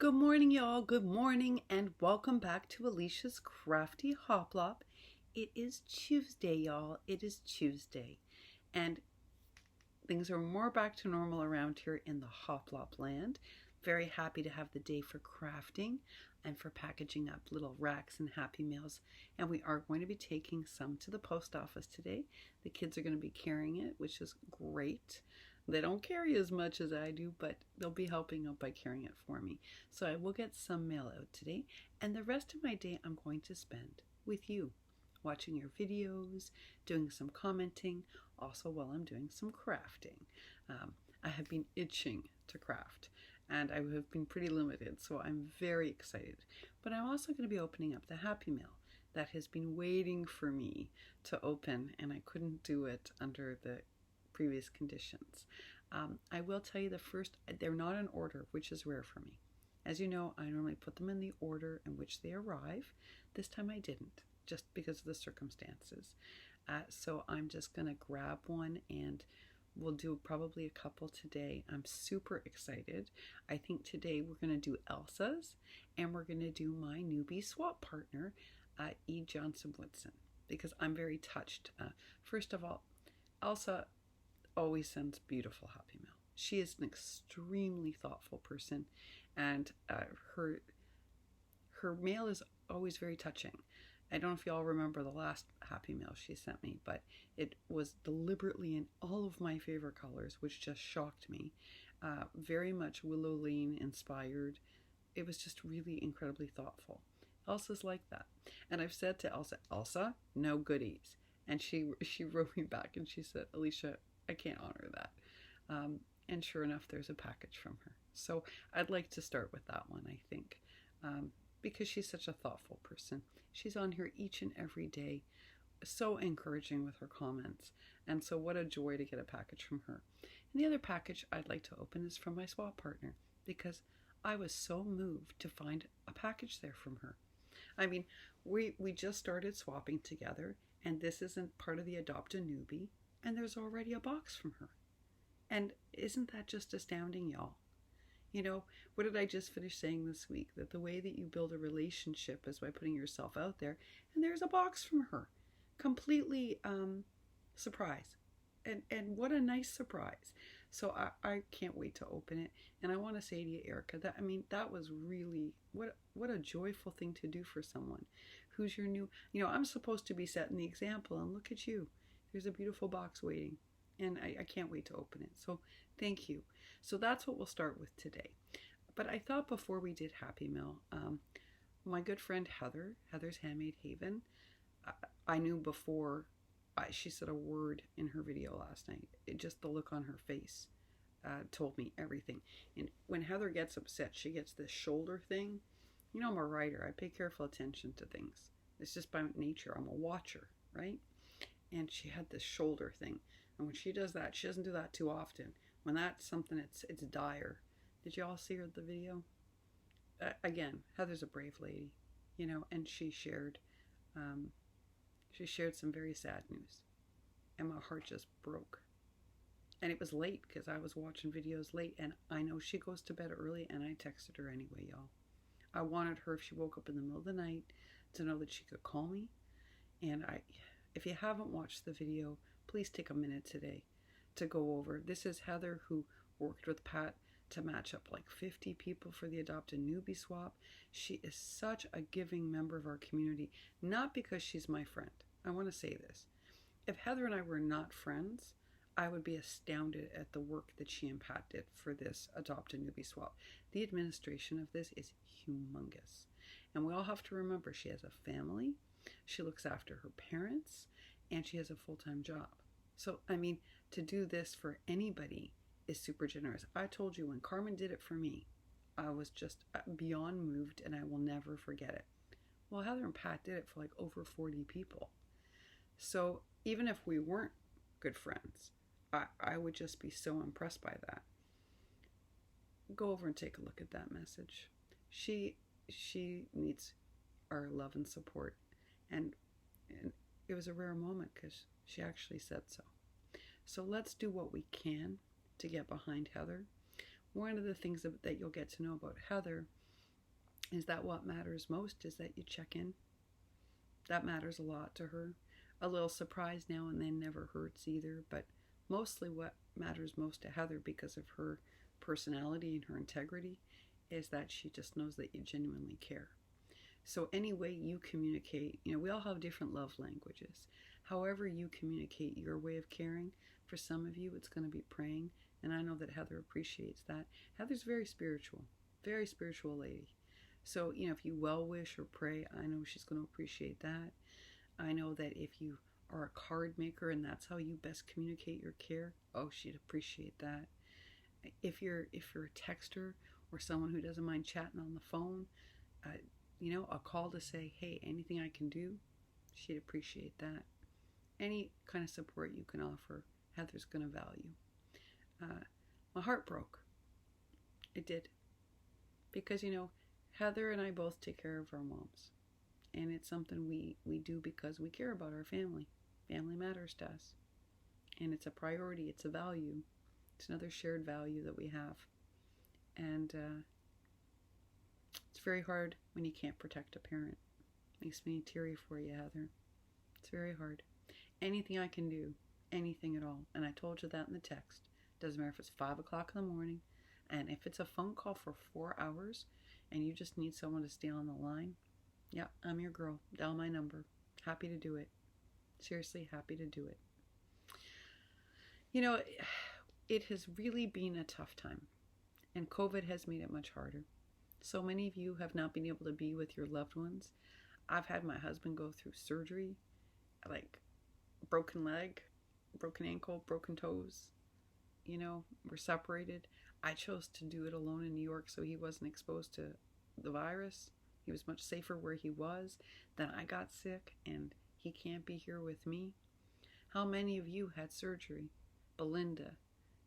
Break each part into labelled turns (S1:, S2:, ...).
S1: Good morning, y'all. Good morning, and welcome back to Alicia's Crafty Hoplop. It is Tuesday, y'all. It is Tuesday, and things are more back to normal around here in the Hoplop land. Very happy to have the day for crafting and for packaging up little racks and Happy Meals. And we are going to be taking some to the post office today. The kids are going to be carrying it, which is great. They don't carry as much as I do, but they'll be helping out by carrying it for me. So I will get some mail out today, and the rest of my day I'm going to spend with you, watching your videos, doing some commenting, also while I'm doing some crafting. I have been itching to craft, and I have been pretty limited, so I'm very excited. But I'm also going to be opening up the Happy Mail that has been waiting for me to open, and I couldn't do it under the previous conditions. I will tell you they're not in order, which is rare for me. As you know, I normally put them in the order in which they arrive. This time I didn't, just because of the circumstances. So I'm just going to grab one, and we'll do probably a couple today. I'm super excited. I think today we're going to do Elsa's, and we're going to do my newbie swap partner, E. Johnson Woodson, because I'm very touched. First of all, Elsa always sends beautiful Happy Mail. She is an extremely thoughtful person, and her mail is always very touching. I don't know if y'all remember the last Happy Mail she sent me, but it was deliberately in all of my favorite colors, which just shocked me. Very much Willow Lane inspired. It was just really incredibly thoughtful. Elsa's like that. And I've said to Elsa, no goodies. And she wrote me back and she said, Alicia, I can't honor that. And sure enough, there's a package from her. So I'd like to start with that one, I think, because she's such a thoughtful person. She's on here each and every day, so encouraging with her comments. And so what a joy to get a package from her. And the other package I'd like to open is from my swap partner, because I was so moved to find a package there from her. I mean, we just started swapping together, and this isn't part of the Adopt a Newbie, and there's already a box from her. And isn't that just astounding, y'all? You know, what did I just finish saying this week? That the way that you build a relationship is by putting yourself out there, and there's a box from her. Completely surprise. And what a nice surprise. So I can't wait to open it. And I want to say to you, Erica, that was really, what a joyful thing to do for someone who's your new, I'm supposed to be setting the example, and look at you. There's a beautiful box waiting, and I can't wait to open it. So thank you. So that's what we'll start with today. But I thought before we did Happy Meal, my good friend Heather's Handmade Haven, I knew before she said a word in her video last night. Just the look on her face told me everything. And when Heather gets upset, she gets this shoulder thing. You know, I'm a writer. I pay careful attention to things. It's just by nature. I'm a watcher, right? And she had this shoulder thing. And when she does that, she doesn't do that too often. When that's something, it's dire. Did you all see her the video? Again, Heather's a brave lady, and she shared some very sad news. And my heart just broke. And it was late because I was watching videos late, and I know she goes to bed early, and I texted her anyway, y'all. I wanted her, if she woke up in the middle of the night, to know that she could call me. And if you haven't watched the video, please take a minute today to go over. This is Heather, who worked with Pat to match up like 50 people for the Adopt a Newbie swap. She is such a giving member of our community, not because she's my friend. I want to say this. If Heather and I were not friends, I would be astounded at the work that she and Pat did for this Adopt a Newbie swap. The administration of this is humongous. And we all have to remember she has a family, she looks after her parents, and she has a full-time job. So, to do this for anybody is super generous. I told you when Carmen did it for me, I was just beyond moved, and I will never forget it. Well, Heather and Pat did it for like over 40 people. So even if we weren't good friends, I would just be so impressed by that. Go over and take a look at that message. She needs our love and support. And it was a rare moment because she actually said so. So let's do what we can to get behind Heather. One of the things that you'll get to know about Heather Is that what matters most? Is that you check in? That matters a lot to her. A little surprise now and then never hurts either, but mostly what matters most to Heather, because of her personality and her integrity, is that she just knows that you genuinely care. So any way you communicate, we all have different love languages. However you communicate your way of caring, for some of you it's going to be praying, and I know that Heather appreciates that. Heather's very spiritual lady. So, if you well wish or pray, I know she's going to appreciate that. I know that if you are a card maker and that's how you best communicate your care, oh, she'd appreciate that. If you're a texter or someone who doesn't mind chatting on the phone, a call to say, hey, anything I can do, she'd appreciate that. Any kind of support you can offer, Heather's going to value. My heart broke. It did. Because, Heather and I both take care of our moms. And it's something we do because we care about our family. Family matters to us. And it's a priority. It's a value. It's another shared value that we have. And it's very hard when you can't protect a parent. Makes me teary for you, Heather. It's very hard. Anything I can do, anything at all. And I told you that in the text. Doesn't matter if it's 5 o'clock in the morning, and if it's a phone call for 4 hours and you just need someone to stay on the line, yeah, I'm your girl. Dial my number. Happy to do it. Seriously, happy to do it. It has really been a tough time, and COVID has made it much harder. So many of you have not been able to be with your loved ones. I've had my husband go through surgery, like broken leg, broken ankle, broken toes. We're separated. I chose to do it alone in New York so he wasn't exposed to the virus. He was much safer where he was. Then I got sick and he can't be here with me. How many of you had surgery? Belinda,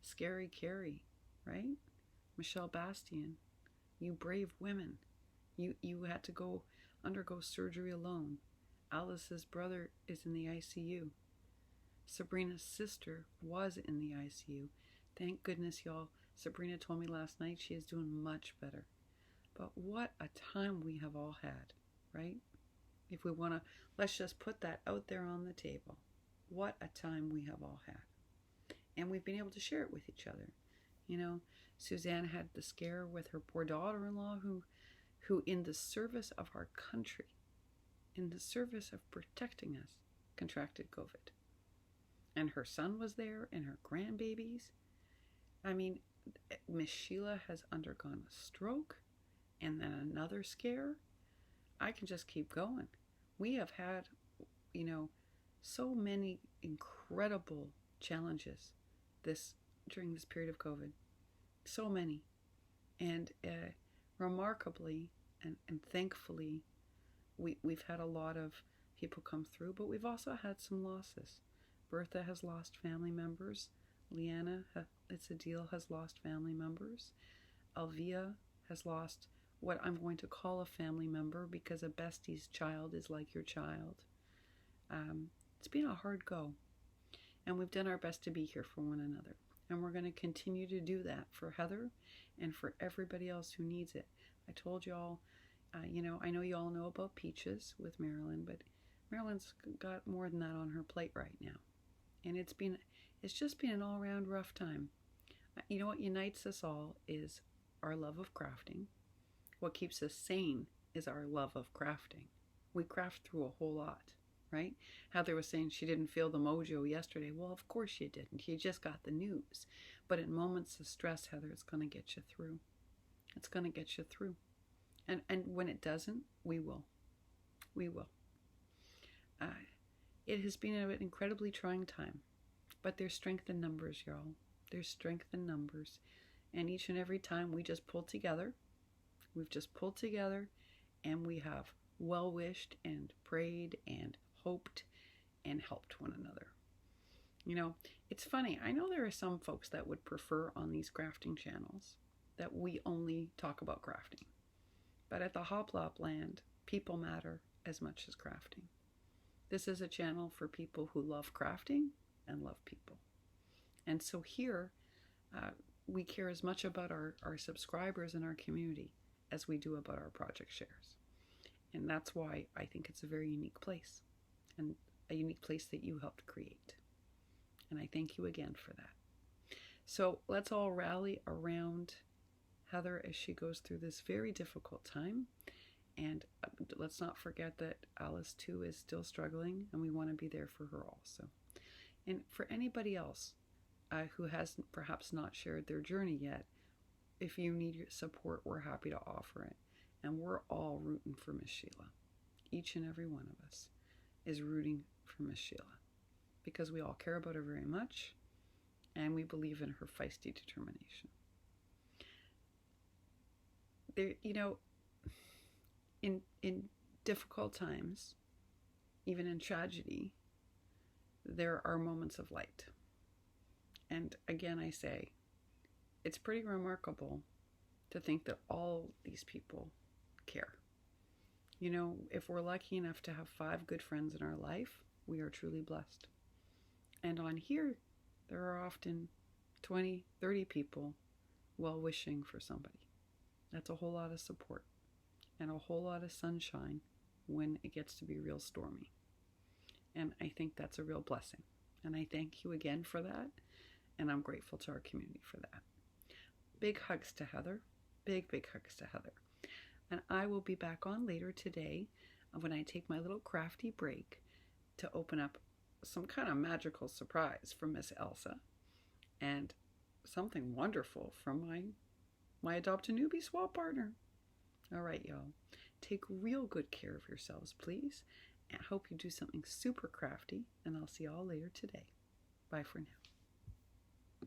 S1: Scary Carrie, right? Michelle Bastian, you brave women. You had to undergo surgery alone. Alice's brother is in the ICU. Sabrina's sister was in the ICU. Thank goodness, y'all. Sabrina told me last night she is doing much better. But what a time we have all had, right? If we want to, let's just put that out there on the table. What a time we have all had. And we've been able to share it with each other. Suzanne had the scare with her poor daughter-in-law who in the service of our country, in the service of protecting us, contracted COVID. And her son was there and her grandbabies. I mean, Miss Sheila has undergone a stroke and then another scare. I can just keep going. We have had, so many incredible challenges during this period of COVID. So many. And remarkably and thankfully, we've had a lot of people come through, but we've also had some losses. Bertha has lost family members. Leanna, it's a deal, has lost family members. Alvia has lost what I'm going to call a family member, because a bestie's child is like your child. It's been a hard go. And we've done our best to be here for one another. And we're going to continue to do that for Heather and for everybody else who needs it. I told y'all, I know you all know about Peaches with Marilyn, but Marilyn's got more than that on her plate right now. And it's just been an all-around rough time. What unites us all is our love of crafting. What keeps us sane is our love of crafting. We craft through a whole lot, right? Heather was saying she didn't feel the mojo yesterday. Well, of course you didn't. You just got the news. But in moments of stress, Heather, it's going to get you through. It's going to get you through. And when it doesn't, we will. We will. It has been an incredibly trying time. But there's strength in numbers, y'all. There's strength in numbers. And each and every time we just pull together. We've just pulled together and we have well-wished and prayed and hoped and helped one another. It's funny. I know there are some folks that would prefer on these crafting channels that we only talk about crafting. But at the Hoplop land, people matter as much as crafting. This is a channel for people who love crafting and love people. And so here, we care as much about our subscribers and our community as we do about our project shares. And that's why I think it's a very unique place, and a unique place that you helped create. And I thank you again for that. So let's all rally around Heather as she goes through this very difficult time. And let's not forget that Alice too is still struggling, and we want to be there for her also. And for anybody else who has perhaps not shared their journey yet, if you need your support, we're happy to offer it. And we're all rooting for Miss Sheila. Each and every one of us is rooting for Miss Sheila because we all care about her very much, and we believe in her feisty determination. There, in difficult times, even in tragedy, there are moments of light. And again, I say, it's pretty remarkable to think that all these people care. If we're lucky enough to have 5 good friends in our life, we are truly blessed. And on here, there are often 20, 30 people well-wishing for somebody. That's a whole lot of support and a whole lot of sunshine when it gets to be real stormy. And I think that's a real blessing. And I thank you again for that. And I'm grateful to our community for that. Big hugs to Heather. Big hugs to Heather. And I will be back on later today when I take my little crafty break to open up some kind of magical surprise from Miss Elsa and something wonderful from my Adopt-A-Newbie swap partner. All right, y'all. Take real good care of yourselves, please. And I hope you do something super crafty. And I'll see y'all later today. Bye for now.